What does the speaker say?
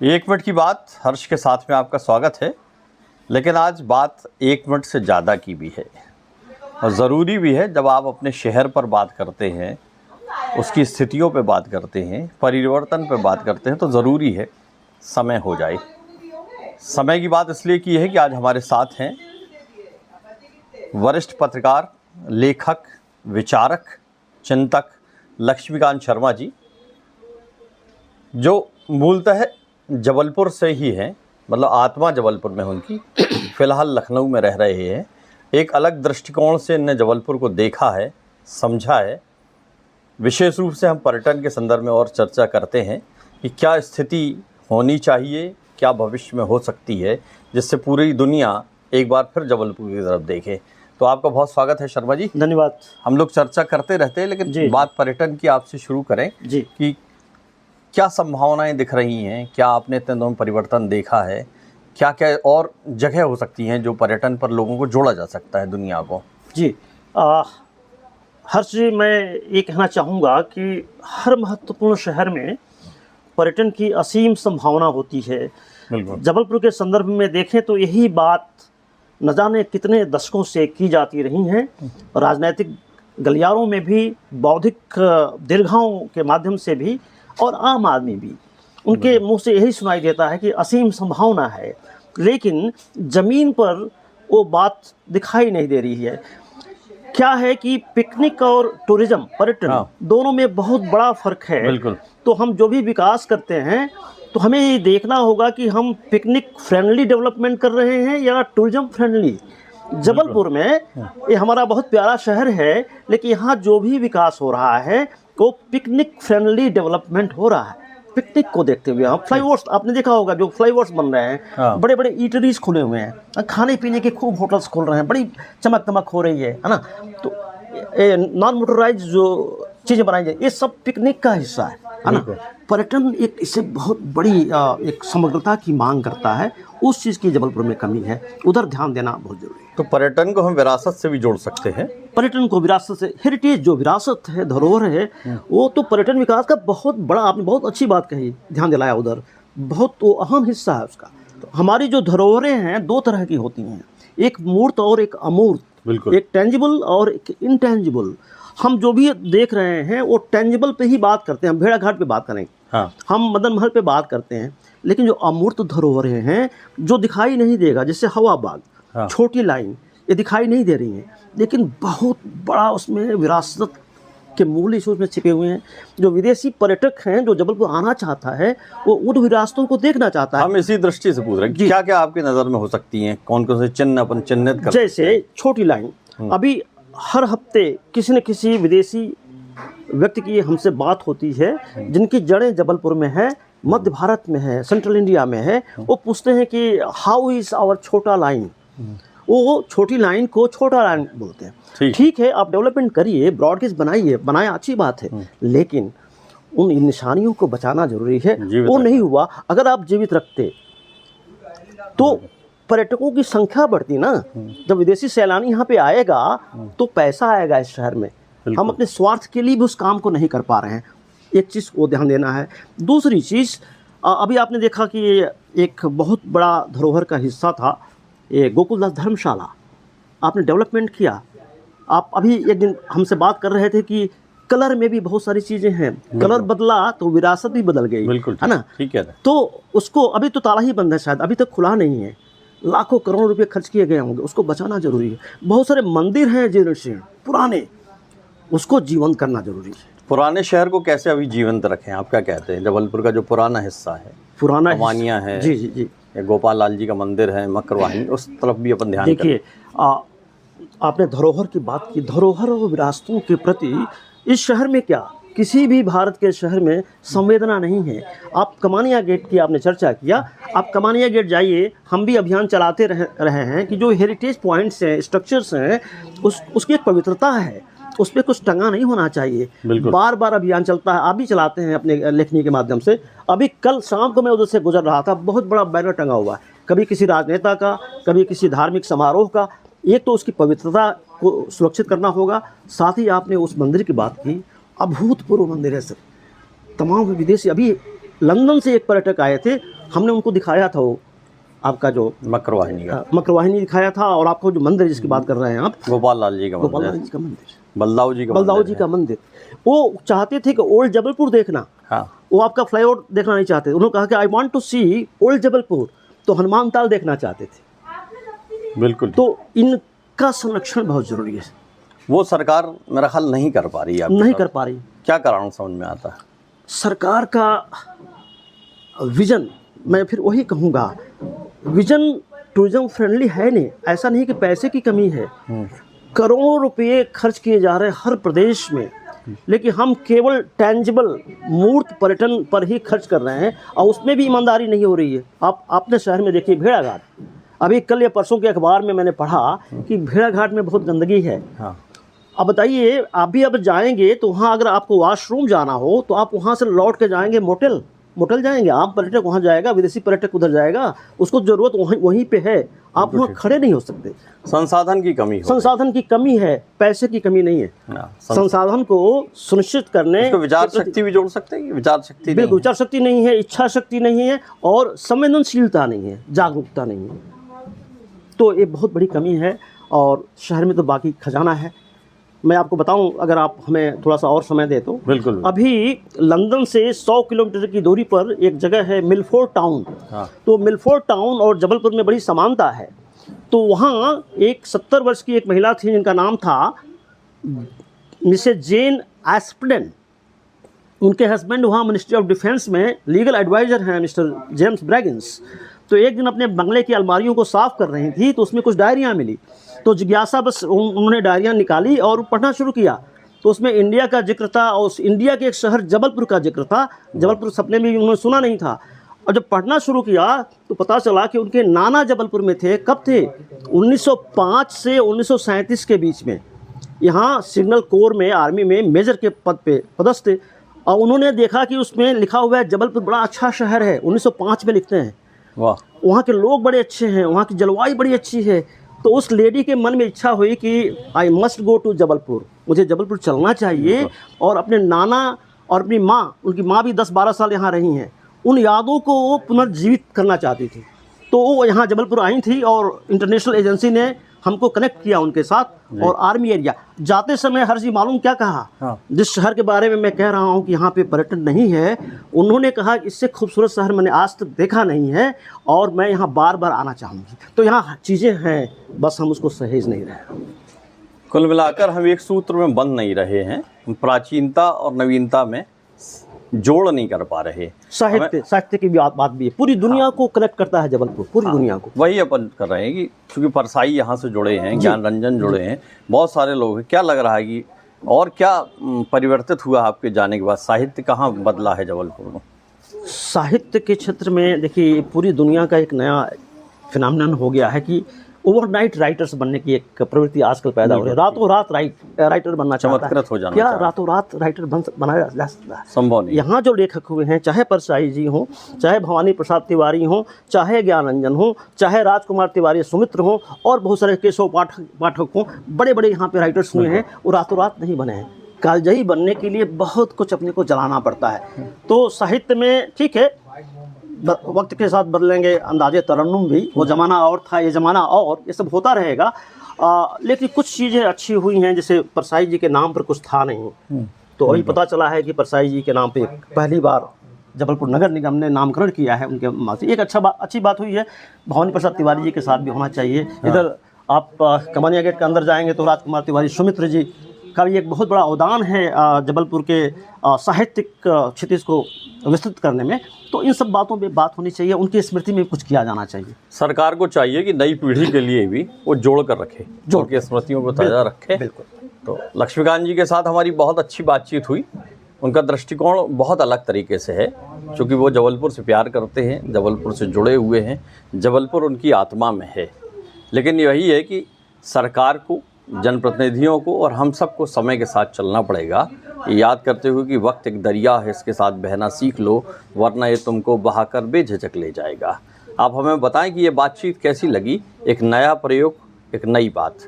एक मिनट की बात, हर्ष के साथ में आपका स्वागत है। लेकिन आज बात एक मिनट से ज़्यादा की भी है और ज़रूरी भी है। जब आप अपने शहर पर बात करते हैं, उसकी स्थितियों पे बात करते हैं, परिवर्तन पे बात करते हैं, तो ज़रूरी है समय हो जाए। समय की बात इसलिए की है कि आज हमारे साथ हैं वरिष्ठ पत्रकार, लेखक, विचारक, चिंतक लक्ष्मीकांत शर्मा जी, जो मूलतः जबलपुर से ही हैं, मतलब आत्मा जबलपुर में उनकी, फ़िलहाल लखनऊ में रह रहे हैं। एक अलग दृष्टिकोण से इन्हें जबलपुर को देखा है, समझा है। विशेष रूप से हम पर्यटन के संदर्भ में और चर्चा करते हैं कि क्या स्थिति होनी चाहिए, क्या भविष्य में हो सकती है, जिससे पूरी दुनिया एक बार फिर जबलपुर की तरफ देखे। तो आपका बहुत स्वागत है शर्मा जी। धन्यवाद। हम लोग चर्चा करते रहते हैं, लेकिन बात पर्यटन की आपसे शुरू करें जी कि क्या संभावनाएं दिख रही हैं, क्या आपने इतने दिनों में परिवर्तन देखा है, क्या क्या और जगह हो सकती हैं जो पर्यटन पर लोगों को जोड़ा जा सकता है, दुनिया को। जी हर्ष जी, मैं ये कहना चाहूँगा कि हर महत्वपूर्ण शहर में पर्यटन की असीम संभावना होती है। बिल्कुल। जबलपुर के संदर्भ में देखें तो यही बात न जाने कितने दशकों से की जाती रही हैं। राजनीतिक गलियारों में भी, बौद्धिक दीर्घाओं के माध्यम से भी, और आम आदमी भी, उनके मुंह से यही सुनाई देता है कि असीम संभावना है, लेकिन ज़मीन पर वो बात दिखाई नहीं दे रही है। क्या है कि पिकनिक और टूरिज्म, पर्यटन, दोनों में बहुत बड़ा फ़र्क है। बिल्कुल। तो हम जो भी विकास करते हैं तो हमें ये देखना होगा कि हम पिकनिक फ्रेंडली डेवलपमेंट कर रहे हैं या टूरिज्म फ्रेंडली। जबलपुर में ये हमारा बहुत प्यारा शहर है, लेकिन यहाँ जो भी विकास हो रहा है वो पिकनिक फ्रेंडली डेवलपमेंट हो रहा है। पिकनिक को देखते हुए हम फ्लाईओवर्स, आपने देखा होगा जो फ्लाईओवर्स बन रहे हैं, बड़े बड़े ईटरीज खुले हुए हैं, खाने पीने के खूब होटल्स खुल रहे हैं, बड़ी चमक दमक हो रही है ना। तो नॉन मोटराइज जो चीज़ें बनाई जाए, ये सब पिकनिक का हिस्सा है ना। पर्यटन एक इससे बहुत बड़ी एक समग्रता की मांग करता है। उस चीज़ की जबलपुर में कमी है, उधर ध्यान देना बहुत जरूरी है। तो पर्यटन को हम विरासत से भी जोड़ सकते हैं। पर्यटन को विरासत से, हेरिटेज जो विरासत है, धरोहर है, वो तो पर्यटन विकास का बहुत बड़ा, आपने बहुत अच्छी बात कही, ध्यान दिलाया उधर, बहुत वो अहम हिस्सा है उसका। तो हमारी जो धरोहरें हैं दो तरह की होती हैं, एक मूर्त और एक अमूर्त, एक टेंजिबल और एक इनटेंजिबल। हम जो भी देख रहे हैं वो टेंजिबल पे ही बात करते हैं, हम भेड़ा घाट पे बात करें, हम मदन महल पे बात करते हैं, लेकिन जो अमूर्त धरोहरें हैं जो दिखाई नहीं देगा, जैसे हवा बाग, छोटी लाइन, ये दिखाई नहीं दे रही हैं, लेकिन बहुत बड़ा उसमें विरासत के मूल्य उसमें छिपे हुए हैं। जो विदेशी पर्यटक हैं, जो जबलपुर आना चाहता है, वो उन विरासतों को देखना चाहता है। हम इसी दृष्टि से पूछ रहे हैं, क्या क्या आपकी नज़र में हो सकती हैं, कौन कौन से चिन्ह अपन चिन्हित कर, जैसे छोटी लाइन। अभी हर हफ्ते किसी न किसी विदेशी व्यक्ति की हमसे बात होती है, जिनकी जड़ें जबलपुर में है, मध्य भारत में है, सेंट्रल इंडिया में है। वो पूछते हैं कि हाउ इज़ आवर छोटा लाइन। वो छोटी लाइन को छोटा लाइन बोलते हैं। ठीक है, आप डेवलपमेंट करिए, ब्रॉडगेज बनाइए, बनाया अच्छी बात है, लेकिन उन निशानियों को बचाना जरूरी है। वो नहीं हुआ, अगर आप जीवित रखते तो पर्यटकों की संख्या बढ़ती ना। जब विदेशी सैलानी यहाँ पे आएगा तो पैसा आएगा इस शहर में। हम अपने स्वार्थ के लिए भी उस काम को नहीं कर पा रहे हैं, एक चीज़ को ध्यान देना है। दूसरी चीज़, अभी आपने देखा कि एक बहुत बड़ा धरोहर का हिस्सा था ये गोकुलदास धर्मशाला, आपने डेवलपमेंट किया। आप अभी एक दिन हमसे बात कर रहे थे कि कलर में भी बहुत सारी चीज़ें हैं, कलर बदला तो विरासत भी बदल गई, है ना। ठीक है, तो उसको अभी तो ताला ही बंद है, शायद अभी तक खुला नहीं है। लाखों करोड़ों रुपए खर्च किए गए होंगे, उसको बचाना जरूरी है। बहुत सारे मंदिर हैं जीर्ण पुराने, उसको जीवंत करना जरूरी है। पुराने शहर को कैसे अभी जीवंत रखें, आप क्या कहते हैं? जबलपुर का जो पुराना हिस्सा है, पुराना कमानियाँ है, जी जी जी, गोपाल लाल जी का मंदिर है, मकरवाही, उस तरफ भी अपन ध्यान देखिए। आपने धरोहर की बात की, धरोहर और विरासतों के प्रति इस शहर में, क्या किसी भी भारत के शहर में संवेदना नहीं है। आप कमानिया गेट की आपने चर्चा किया, आप कमानिया गेट जाइए, हम भी अभियान चलाते रहे हैं कि जो हेरिटेज पॉइंट्स हैं, स्ट्रक्चर्स हैं, उसकी एक पवित्रता है, उस पर कुछ टंगा नहीं होना चाहिए। बार बार अभियान चलता है, आप भी चलाते हैं अपने लेखनी के माध्यम से। अभी कल शाम को मैं उधर से गुजर रहा था, बहुत बड़ा बैनर टंगा हुआ है, कभी किसी राजनेता का, कभी किसी धार्मिक समारोह का। एक तो उसकी पवित्रता को सुरक्षित करना होगा, साथ ही आपने उस मंदिर की बात की, अभूतपूर्व मंदिर है सर। तमाम विदेशी, अभी लंदन से एक पर्यटक आए थे, हमने उनको दिखाया था वो आपका जो मकरवाहिनी का मकरवाहिनी दिखाया था, और आपको जो मंदिर जिसकी बात कर रहे हैं आप, गोपाल लाल जी का गोपाल मंदिर, लाल जी का मंदिर, बलदाऊ जी का बलदाऊ मंदिर जी का मंदिर, वो चाहते थे कि ओल्ड जबलपुर देखना, हाँ वो आपका फ्लाईओवर देखना नहीं चाहते। उन्होंने कहा कि I want to see old Jabalpur, तो हनुमान ताल देखना चाहते थे। बिल्कुल। तो इनका संरक्षण बहुत जरूरी है, वो सरकार मेरा ख्याल नहीं कर पा रही है, नहीं कर पा रही। क्या कारण समझ में आता है? सरकार का विजन, मैं फिर वही कहूँगा, विजन टूरिज्म फ्रेंडली है नहीं। ऐसा नहीं कि पैसे की कमी है, करोड़ों रुपए खर्च किए जा रहे हैं हर प्रदेश में, लेकिन हम केवल टेंजिबल मूर्त पर्यटन पर ही खर्च कर रहे हैं, और उसमें भी ईमानदारी नहीं हो रही है। आप अपने शहर में देखिए भेड़ाघाट, अभी कल या परसों के अखबार में मैंने पढ़ा कि भेड़ाघाट में बहुत गंदगी है। हाँ। अब बताइए, आप भी अब जाएंगे तो वहाँ अगर आपको वॉशरूम जाना हो तो आप वहाँ से लौट के जाएंगे मोटल जाएंगे। आप पर्यटक वहाँ जाएगा, विदेशी पर्यटक उधर जाएगा, उसको ज़रूरत वहीं पे है, आप वहाँ खड़े नहीं हो सकते। संसाधन की कमी, संसाधन की कमी है, पैसे की कमी नहीं है। संसाधन को सुनिश्चित करने, विचार शक्ति भी जोड़ सकते हैं। विचार शक्ति बिल्कुल, विचार शक्ति नहीं है, इच्छा शक्ति नहीं है, और संवेदनशीलता नहीं है, जागरूकता नहीं है। तो ये बहुत बड़ी कमी है, और शहर में तो बाकी खजाना है। मैं आपको बताऊं, अगर आप हमें थोड़ा सा और समय दे तो। बिल्कुल। अभी लंदन से 100 किलोमीटर की दूरी पर एक जगह है मिलफोर्ड टाउन। हाँ। तो मिलफोर्ड टाउन और जबलपुर में बड़ी समानता है। तो वहाँ एक 70 वर्ष की एक महिला थी जिनका नाम था मिसेज जेन एस्पडेन। उनके हस्बैंड वहाँ मिनिस्ट्री ऑफ डिफेंस में लीगल एडवाइज़र हैं, मिस्टर जेम्स ब्रैगिंस। तो एक दिन अपने बंगले की अलमारियों को साफ़ कर रही थी, तो उसमें कुछ डायरियाँ मिली। तो जिज्ञासा बस उन्होंने डायरियाँ निकाली और पढ़ना शुरू किया। तो उसमें इंडिया का जिक्र था, और इंडिया के एक शहर जबलपुर का जिक्र था। जबलपुर सपने में भी उन्होंने सुना नहीं था, और जब पढ़ना शुरू किया तो पता चला कि उनके नाना जबलपुर में थे। कब थे? 1905 से 1937 के बीच में। यहाँ सिग्नल कोर में, आर्मी में मेजर के पद पे पदस्थ थे, और उन्होंने देखा कि उसमें लिखा हुआ है जबलपुर बड़ा अच्छा शहर है। 1905 में लिखते हैं। वाह। वहाँ के लोग बड़े अच्छे हैं, वहाँ की जलवायु बड़ी अच्छी है। तो उस लेडी के मन में इच्छा हुई कि I must go to Jabalpur, मुझे जबलपुर चलना चाहिए, और अपने नाना और अपनी माँ, उनकी माँ भी 10-12 साल यहाँ रही हैं, उन यादों को वो पुनर्जीवित करना चाहती थी। तो वो यहाँ जबलपुर आई थी, और इंटरनेशनल एजेंसी ने हमको कनेक्ट किया उनके साथ, और आर्मी एरिया जाते समय हर जी मालूम क्या कहा? हाँ। जिस शहर के बारे में मैं कह रहा हूँ कि यहाँ पे पर्यटन नहीं है, उन्होंने कहा इससे खूबसूरत शहर मैंने आज तक देखा नहीं है, और मैं यहाँ बार बार आना चाहूँगी। तो यहाँ चीज़ें हैं, बस हम उसको सहेज नहीं रहे। कुल मिलाकर हम एक सूत्र में बंध नहीं रहे हैं, प्राचीनता और नवीनता में जोड़ नहीं कर पा रहे। साहित्य की बात भी है, पूरी दुनिया को कनेक्ट करता है जबलपुर, पूरी दुनिया को। वही अपन कर रहे हैं कि चूँकि परसाई यहाँ से जुड़े हैं, ज्ञान रंजन जुड़े हैं, बहुत सारे लोग हैं। क्या लग रहा है कि और क्या परिवर्तित हुआ आपके जाने के बाद? साहित्य कहाँ बदला है जबलपुर में? साहित्य के क्षेत्र में देखिए, पूरी दुनिया का एक नया फिनोमेनन हो गया है कि ओवरनाइट राइटर्स बनने की एक प्रवृत्ति आजकल पैदा हो रही है। रातों रात राइटर बनना चाहता है। हो जाना क्या रातों रात राइटर बनाया जा सकता है? संभव नहीं। यहाँ जो लेखक हुए हैं, चाहे परसाई जी हों, चाहे भवानी प्रसाद तिवारी हों, चाहे ज्ञान रंजन हों, चाहे राजकुमार तिवारी सुमित्र हों, और बहुत सारे केशव पाठक हों, बड़े बड़े यहाँ पे राइटर्स हुए हैं, वो रातों रात नहीं बने हैं। कालजयी बनने के लिए बहुत कुछ अपने को जलाना पड़ता है। तो साहित्य में ठीक है, वक्त के साथ बदलेंगे अंदाजे तरन्नुम भी, वो ज़माना और था, ये ज़माना और, ये सब होता रहेगा। लेकिन कुछ चीज़ें अच्छी हुई हैं, जैसे परसाई जी के नाम पर कुछ था नहीं, तो अभी पता चला है कि परसाई जी के नाम पे पहली बार जबलपुर नगर निगम ने नामकरण किया है उनके नाम से। एक अच्छी बात हुई है। भवानी प्रसाद तिवारी जी के साथ भी होना चाहिए। इधर आप कमानिया गेट के अंदर जाएंगे तो राजकुमार तिवारी सुमित्र जी का भी एक बहुत बड़ा अवदान है जबलपुर के साहित्यिक क्षितिज को विस्तृत करने में। तो इन सब बातों पे बात होनी चाहिए, उनकी स्मृति में कुछ किया जाना चाहिए। सरकार को चाहिए कि नई पीढ़ी के लिए भी वो जोड़ कर रखे, जोड़ के स्मृतियों को ताज़ा रखे। बिल्कुल। तो लक्ष्मीकांत जी के साथ हमारी बहुत अच्छी बातचीत हुई। उनका दृष्टिकोण बहुत अलग तरीके से है, क्योंकि वो जबलपुर से प्यार करते हैं, जबलपुर से जुड़े हुए हैं, जबलपुर उनकी आत्मा में है। लेकिन यही है कि सरकार को, जनप्रतिनिधियों को और हम सबको समय के साथ चलना पड़ेगा, ये याद करते हुए कि वक्त एक दरिया है, इसके साथ बहना सीख लो, वरना ये तुमको बहाकर बेझिझक ले जाएगा। आप हमें बताएं कि ये बातचीत कैसी लगी, एक नया प्रयोग, एक नई बात।